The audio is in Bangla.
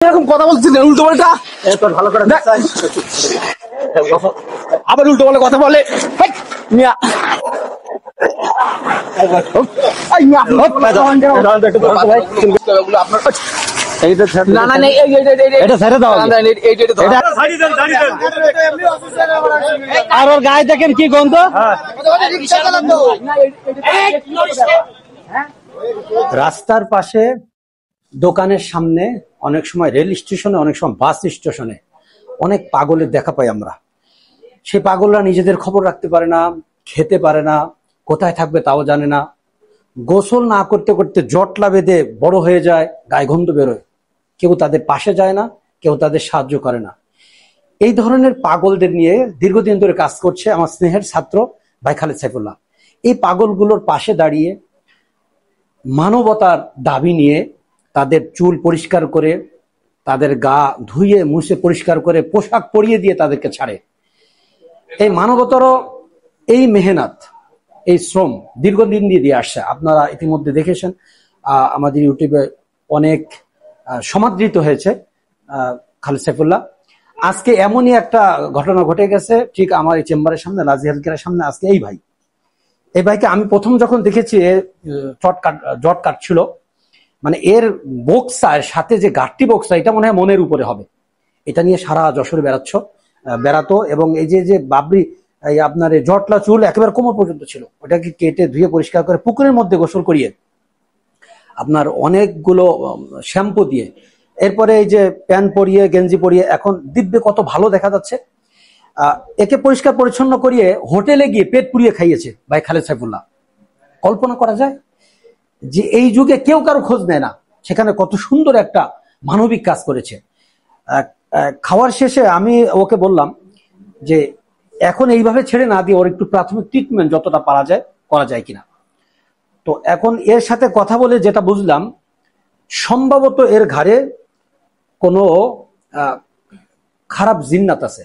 এরকম কথা বলছিস উল্টো পাল্টা ভালো করে আবার উল্টো পাল্টা কথা বলে আর ওর গায়ে দেখেন কি গন্ধ। রাস্তার পাশে, দোকানের সামনে, অনেক সময় রেল স্টেশনে, অনেক সময় বাস স্টেশনে অনেক পাগলের দেখা পাই আমরা। সেই পাগলরা নিজেদের খবর রাখতে পারে না, খেতে পারে না, কোথায় থাকবে তাও জানে না। গোসল না করতে করতে জটলা বেঁধে বড় হয়ে যায়, গায়ে গন্ধ বেরোয়। কেউ তাদের পাশে যায় না, কেউ তাদের সাহায্য করে না। এই ধরনের পাগলদের নিয়ে দীর্ঘদিন ধরে কাজ করছে আমার স্নেহের ছাত্র ভাই খালেদ সাইফুল্লাহ। এই পাগলগুলোর পাশে দাঁড়িয়ে মানবতার দাবি নিয়ে তাদের চুল পরিষ্কার করে, তাদের গা ধুয়ে মুছে পরিষ্কার করে, পোশাক পরিয়ে দিয়ে তাদেরকে ছাড়ে। এই মানবতারও এই মেহনত, এই শ্রম দীর্ঘদিন দিয়ে আসছে। আপনারা ইতিমধ্যে দেখেছেন, আমাদের ইউটিউবে অনেক সমাদৃত হয়েছে খালেদ সাইফুল্লাহ। আজকে এমনই একটা ঘটনা ঘটে গেছে ঠিক আমার এই চেম্বারের সামনে, লাজি হেলথ কেয়ারের সামনে। আজকে এই ভাইকে আমি প্রথম যখন দেখেছি জট কাটছিল, মানে এর বক্সার সাথে যে গাঠটি বক্সা, এটা মনে হয় মনের উপরে হবে। এটা নিয়ে সারা যশোরে বেড়াতো। এবং এই যে বাবরি, আপনার জটলা চুল একেবারে কোমর পর্যন্ত ছিল, ওটাকে কেটে ধুয়ে পরিষ্কার করে পুকুরের মধ্যে গোসল করিয়ে, আপনার অনেকগুলো শ্যাম্পু দিয়ে, এরপরে এই যে প্যান্ট পরিয়ে, গেঞ্জি পরিয়ে, এখন দিব্যে কত ভালো দেখা যাচ্ছে। একে পরিষ্কার পরিচ্ছন্ন করিয়ে হোটেলে গিয়ে পেট পুড়িয়ে খাইয়েছে ভাই খালেদ সাইফুল্লাহ। কল্পনা করা যায় যে এই যুগে কেউ কারো খোঁজ নেয় না, সেখানে কত সুন্দর একটা মানবিক কাজ করেছে। খাওয়ার শেষে আমি ওকে বললাম যে এখন এইভাবে ছেড়ে না দিয়ে ওর একটু প্রাথমিক ট্রিটমেন্ট যতটা পারা যায় করা যায় কিনা। তো এখন এর সাথে কথা বলে যেটা বুঝলাম, সম্ভবত এর ঘাড়ে কোনো খারাপ জিন্নাত আছে।